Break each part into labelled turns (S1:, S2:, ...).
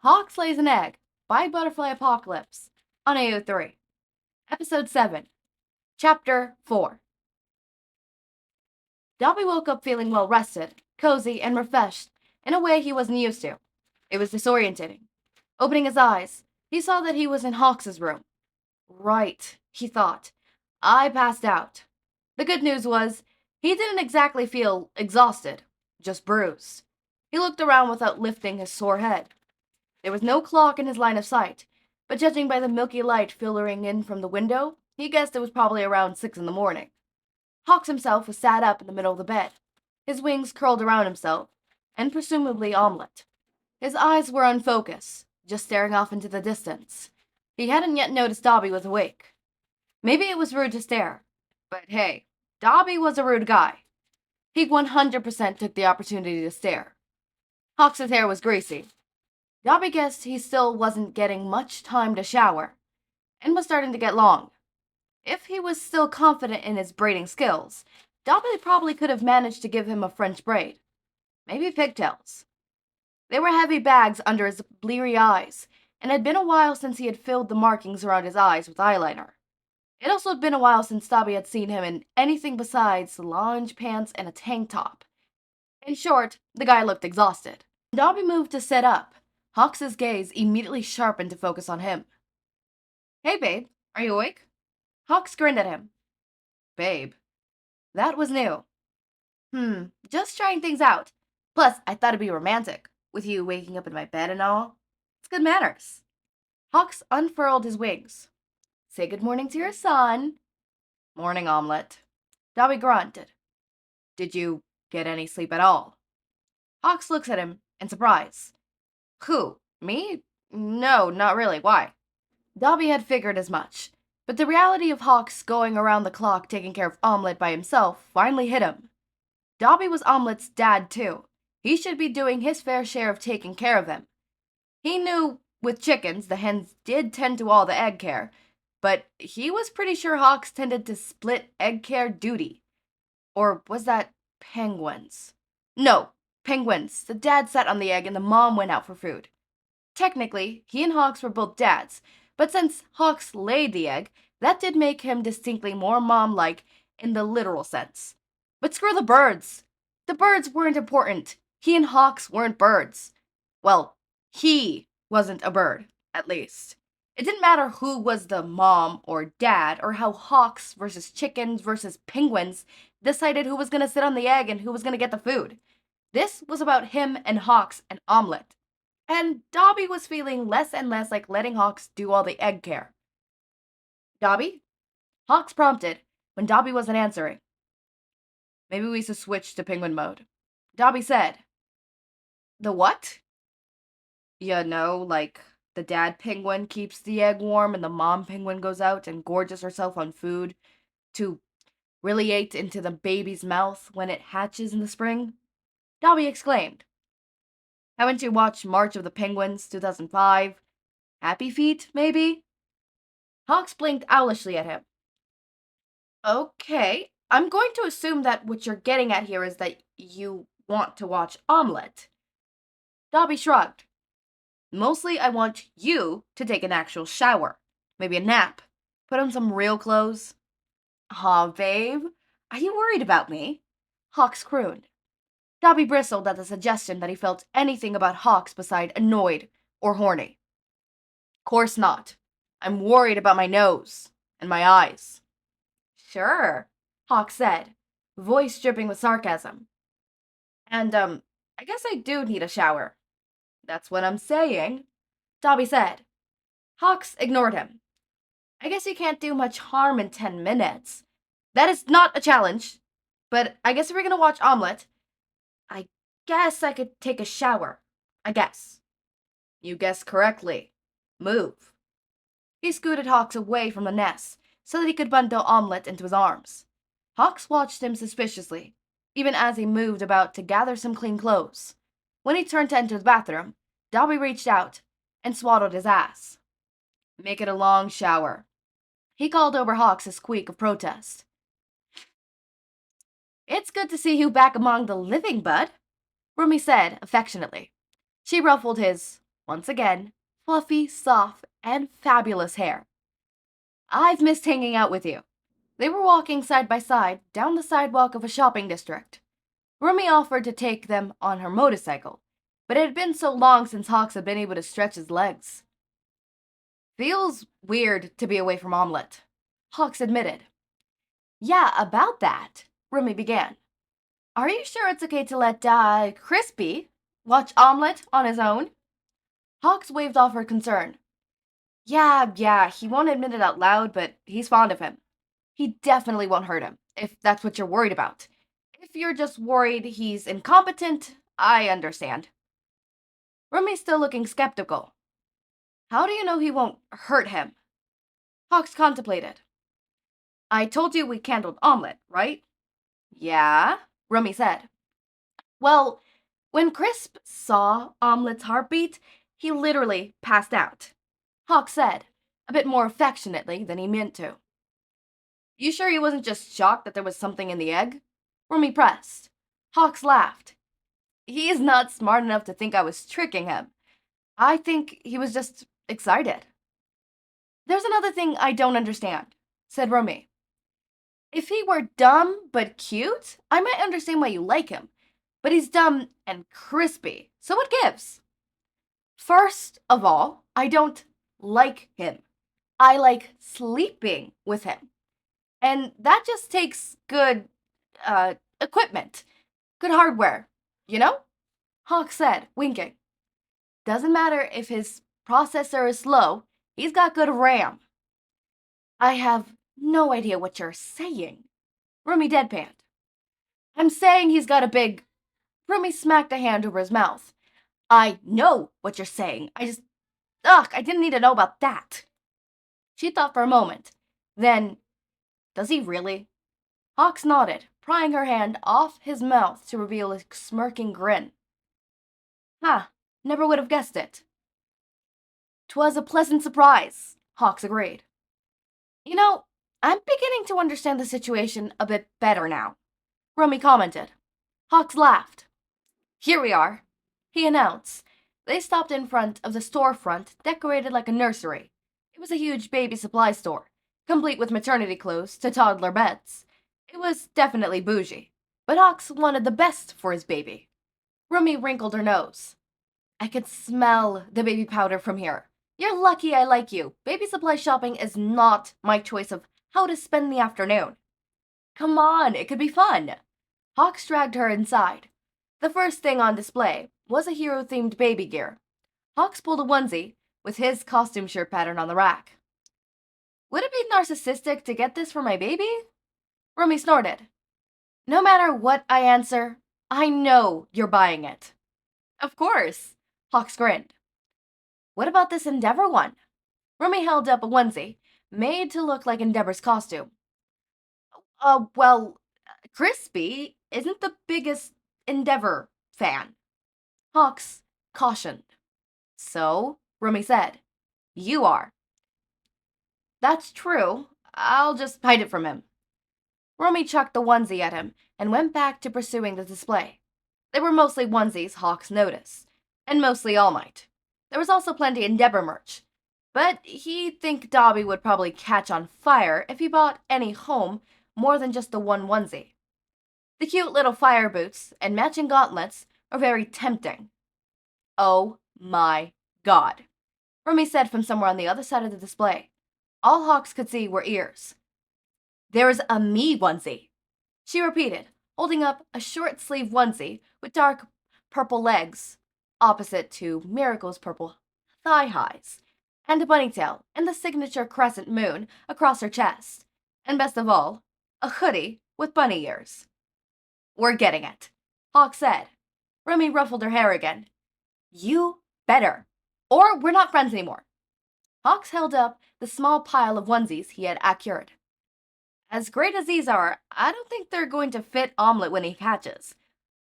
S1: Hawks Lays an Egg by Butterfly Apocalypse on AO3. Episode 7. Chapter 4. Dabi woke up feeling well rested, cozy, and refreshed in a way he wasn't used to. It was disorientating. Opening his eyes, he saw that he was in Hawks' room. Right, he thought. I passed out. The good news was, he didn't exactly feel exhausted, just bruised. He looked around without lifting his sore head. There was no clock in his line of sight, but judging by the milky light filtering in from the window, he guessed it was probably around 6 in the morning. Hawks himself was sat up in the middle of the bed, his wings curled around himself, and presumably omelet. His eyes were unfocused, just staring off into the distance. He hadn't yet noticed Dabi was awake. Maybe it was rude to stare, but hey, Dabi was a rude guy. He 100% took the opportunity to stare. Hawks' hair was greasy. Dabi guessed he still wasn't getting much time to shower, and was starting to get long. If he was still confident in his braiding skills, Dabi probably could have managed to give him a French braid. Maybe pigtails. There were heavy bags under his bleary eyes, and it had been a while since he had filled the markings around his eyes with eyeliner. It also had been a while since Dabi had seen him in anything besides lounge pants and a tank top. In short, the guy looked exhausted. Dabi moved to sit up. Hawks' gaze immediately sharpened to focus on him. Hey, babe, are you awake? Hawks grinned at him. Babe. That was new. Just trying things out. Plus, I thought it'd be romantic, with you waking up in my bed and all. It's good manners. Hawks unfurled his wings. Say good morning to your son. Morning, omelet. Dabi grunted. Did you get any sleep at all? Hawks looks at him in surprise. Who? Me? No, not really. Why? Dabi had figured as much, but the reality of Hawks going around the clock taking care of Omelet by himself finally hit him. Dabi was Omelet's dad too. He should be doing his fair share of taking care of them. He knew with chickens the hens did tend to all the egg care, but he was pretty sure Hawks tended to split egg care duty. Or was that penguins? No, penguins. The dad sat on the egg and the mom went out for food. Technically, he and Hawks were both dads, but since Hawks laid the egg, that did make him distinctly more mom-like in the literal sense. But screw the birds. The birds weren't important. He and Hawks weren't birds. Well, he wasn't a bird, at least. It didn't matter who was the mom or dad, or how Hawks versus chickens versus penguins decided who was going to sit on the egg and who was going to get the food. This was about him and Hawks and Omelet. And Dabi was feeling less and less like letting Hawks do all the egg care. Dabi? Hawks prompted when Dabi wasn't answering. Maybe we should switch to penguin mode. Dabi said. The what? You know, like the dad penguin keeps the egg warm and the mom penguin goes out and gorges herself on food to radiate into the baby's mouth when it hatches in the spring. Dabi exclaimed. Haven't you watched March of the Penguins, 2005? Happy Feet, maybe? Hawks blinked owlishly at him. Okay, I'm going to assume that what you're getting at here is that you want to watch Omelet. Dabi shrugged. Mostly I want you to take an actual shower. Maybe a nap. Put on some real clothes. Aw, babe. Are you worried about me? Hawks crooned. Dabi bristled at the suggestion that he felt anything about Hawks beside annoyed or horny. Course not. I'm worried about my nose and my eyes. Sure, Hawks said, voice dripping with sarcasm. And, I guess I do need a shower. That's what I'm saying, Dabi said. Hawks ignored him. I guess you can't do much harm in 10 minutes. That is not a challenge. But I guess if we're gonna watch Omelet, I guess I could take a shower. I guess. You guessed correctly. Move. He scooted Hawks away from the nest so that he could bundle Omelet into his arms. Hawks watched him suspiciously, even as he moved about to gather some clean clothes. When he turned to enter the bathroom, Dabi reached out and swaddled his ass. Make it a long shower. He called over Hawks a squeak of protest. It's good to see you back among the living, bud, Rumi said affectionately. She ruffled his Once again, fluffy, soft, and fabulous hair. I've missed hanging out with you. They were walking side by side down the sidewalk of a shopping district. Rumi offered to take them on her motorcycle, but it had been so long since Hawks had been able to stretch his legs. Feels weird to be away from Omelette, Hawks admitted. Yeah, about that, Rumi began. Are you sure it's okay to let, Crispy watch Omelette on his own? Hawks waved off her concern. Yeah, he won't admit it out loud, but he's fond of him. He definitely won't hurt him, if that's what you're worried about. If you're just worried he's incompetent, I understand. Rumi's still looking skeptical. How do you know he won't hurt him? Hawks contemplated. I told you we candled Omelette, right? Yeah, Rumi said. Well, when Crisp saw Omelette's heartbeat, he literally passed out. Hawks said, a bit more affectionately than he meant to. You sure he wasn't just shocked that there was something in the egg? Rumi pressed. Hawks laughed. He's not smart enough to think I was tricking him. I think he was just excited. There's another thing I don't understand, said Rumi. If he were dumb but cute, I might understand why you like him. But he's dumb and crispy, so what gives? First of all, I don't like him. I like sleeping with him. And that just takes good, equipment. Good hardware, you know? Hawk said, winking. Doesn't matter if his processor is slow, he's got good RAM. I have no idea what you're saying. Rumi deadpanned. I'm saying he's got a big... Rumi smacked a hand over his mouth. I know what you're saying. I didn't need to know about that. She thought for a moment. Then, does he really? Hawks nodded, prying her hand off his mouth to reveal a smirking grin. Never would have guessed it. 'Twas a pleasant surprise, Hawks agreed. You know, I'm beginning to understand the situation a bit better now, Rumi commented. Hawks laughed. Here we are, he announced. They stopped in front of the storefront decorated like a nursery. It was a huge baby supply store, complete with maternity clothes to toddler beds. It was definitely bougie, but Hawks wanted the best for his baby. Rumi wrinkled her nose. I could smell the baby powder from here. You're lucky I like you. Baby supply shopping is not my choice of how to spend the afternoon. Come on, it could be fun. Hawks dragged her inside. The first thing on display was a hero-themed baby gear. Hawks pulled a onesie with his costume shirt pattern on the rack. Would it be narcissistic to get this for my baby? Rumi snorted. No matter what I answer, I know you're buying it. Of course, Hawks grinned. What about this Endeavor one? Rumi held up a onesie, made to look like Endeavor's costume. Well, Crispy isn't the biggest Endeavor fan. Hawks cautioned. So, Rumi said, you are. That's true. I'll just hide it from him. Rumi chucked the onesie at him and went back to pursuing the display. They were mostly onesies, Hawks noticed, and mostly All Might. There was also plenty Endeavor merch, but he'd think Dabi would probably catch on fire if he bought any home more than just the one onesie. The cute little fire boots and matching gauntlets are very tempting. Oh my god, Rumi said from somewhere on the other side of the display. All Hawks could see were ears. There's a me onesie, she repeated, holding up a short-sleeve onesie with dark purple legs, opposite to Miracle's purple thigh-highs, and a ponytail and the signature crescent moon across her chest, and best of all, a hoodie with bunny ears. We're getting it, Hawk said. Rumi ruffled her hair again. You better, or we're not friends anymore. Hawks held up the small pile of onesies he had acquired. As great as these are, I don't think they're going to fit Omelette when he hatches.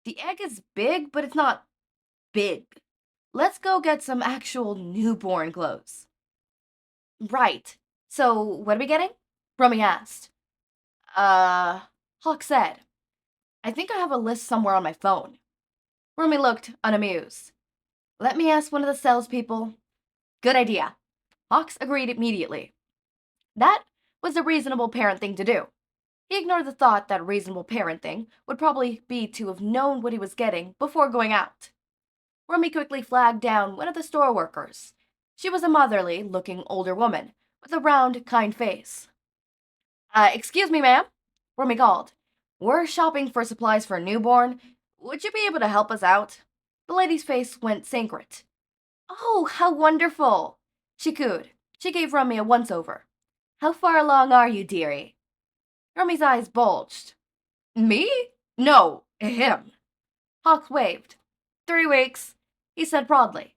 S1: The egg is big, but it's not big. Let's go get some actual newborn clothes. Right. So, what are we getting? Rumi asked. Hawk said. I think I have a list somewhere on my phone. Rumi looked unamused. Let me ask one of the salespeople. Good idea. Hawks agreed immediately. That was the reasonable parent thing to do. He ignored the thought that reasonable parenting would probably be to have known what he was getting before going out. Rummy quickly flagged down one of the store workers. She was a motherly-looking older woman with a round, kind face. Excuse me, ma'am, Rummy called. We're shopping for supplies for a newborn. Would you be able to help us out? The lady's face went sanguine. Oh, how wonderful, she cooed. She gave Rummy a once-over. How far along are you, dearie? Rummy's eyes bulged. Me? No, him. Hawks waved. 3 weeks, he said proudly.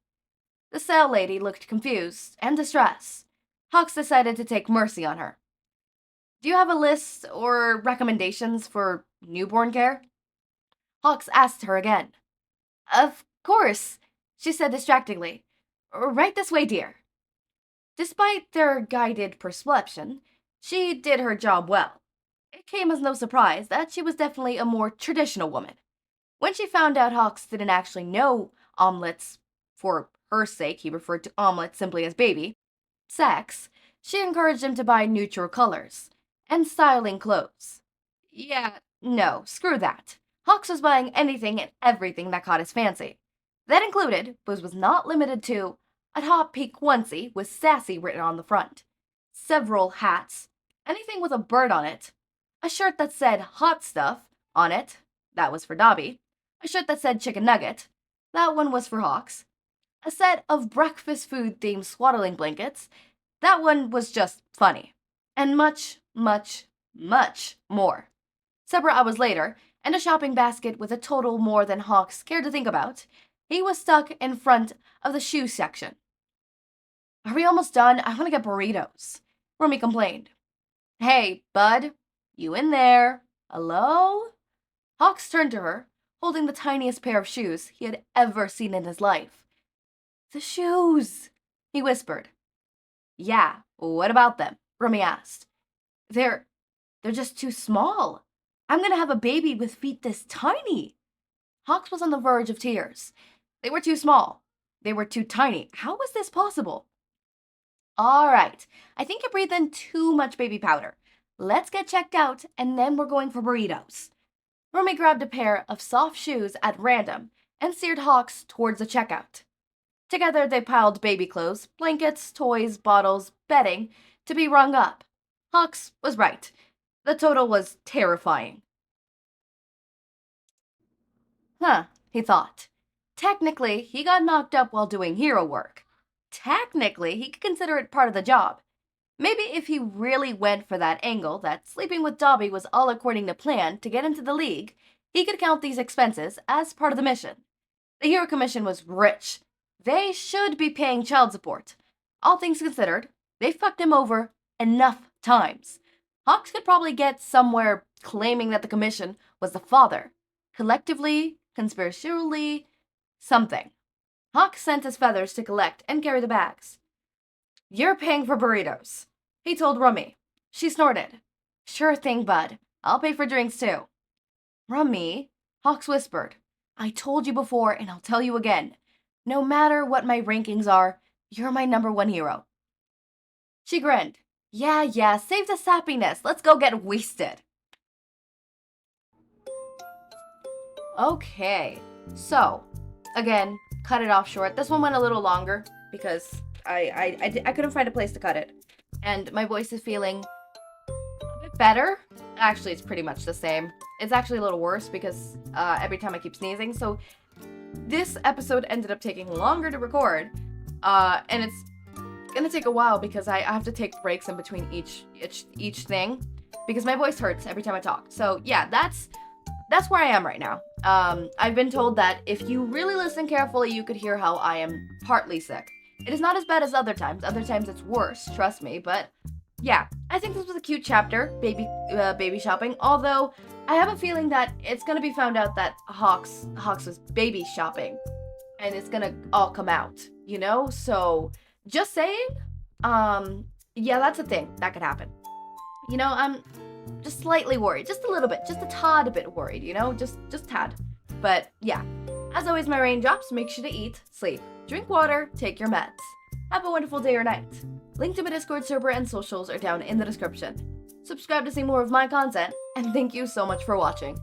S1: The sale lady looked confused and distressed. Hawks decided to take mercy on her. Do you have a list or recommendations for newborn care? Hawks asked her again. Of course, she said distractingly. Right this way, dear. Despite their guided perception, she did her job well. It came as no surprise that she was definitely a more traditional woman. When she found out Hawks didn't actually know omelets, for her sake he referred to omelets simply as baby, sex, she encouraged him to buy neutral colors and styling clothes. Yeah, no, screw that. Hawks was buying anything and everything that caught his fancy. That included, but was not limited to, a top peak onesie with sassy written on the front, several hats, anything with a bird on it, a shirt that said hot stuff on it, that was for Dabi, a shirt that said chicken nugget, that one was for Hawks, a set of breakfast food themed swaddling blankets, that one was just funny, and much, much, much more. Several hours later, and a shopping basket with a total more than Hawks cared to think about, he was stuck in front of the shoe section. Are we almost done? I want to get burritos, Rummy complained. Hey, bud, you in there? Hello? Hawks turned to her, holding the tiniest pair of shoes he had ever seen in his life. The shoes, he whispered. Yeah, what about them? Rummy asked. They're just too small. I'm gonna have a baby with feet this tiny. Hawks was on the verge of tears. They were too small. They were too tiny. How was this possible? All right, I think you breathed in too much baby powder. Let's get checked out, and then we're going for burritos. Rummy grabbed a pair of soft shoes at random and steered Hawks towards the checkout. Together, they piled baby clothes, blankets, toys, bottles, bedding to be rung up. Hawks was right. The total was terrifying. He thought. Technically, he got knocked up while doing hero work. Technically, he could consider it part of the job. Maybe if he really went for that angle that sleeping with Dabi was all according to plan to get into the league, he could count these expenses as part of the mission. The hero commission was rich. They should be paying child support. All things considered, they fucked him over enough times. Hawks could probably get somewhere claiming that the commission was the father. Collectively, conspiratorially, something. Hawks sent his feathers to collect and carry the bags. You're paying for burritos, he told Rummy. She snorted. Sure thing, bud. I'll pay for drinks too. Rummy, Hawks whispered. I told you before and I'll tell you again. No matter what my rankings are, you're my #1 hero. She grinned. Yeah, save the sappiness. Let's go get wasted. Okay, so, again, cut it off short. This one went a little longer because I couldn't find a place to cut it. And my voice is feeling a bit better. Actually, it's pretty much the same. It's actually a little worse because every time I keep sneezing. So this episode ended up taking longer to record. And it's gonna take a while because I have to take breaks in between each thing because my voice hurts every time I talk. So yeah, that's where I am right now. I've been told that if you really listen carefully, you could hear how I am partly sick. It is not as bad as other times. Other times it's worse, trust me. But yeah, I think this was a cute chapter, baby shopping. Although I have a feeling that it's gonna be found out that Hawks was baby shopping, and it's gonna all come out, you know. So just saying, yeah, that's a thing that could happen. You know, I'm just slightly worried, just a little bit, just a tad bit worried, you know, just tad. But yeah, as always, my raindrops, make sure to eat, sleep, Drink water, take your meds. Have a wonderful day or night. Link to my Discord server and socials are down in the description. Subscribe to see more of my content, and thank you so much for watching.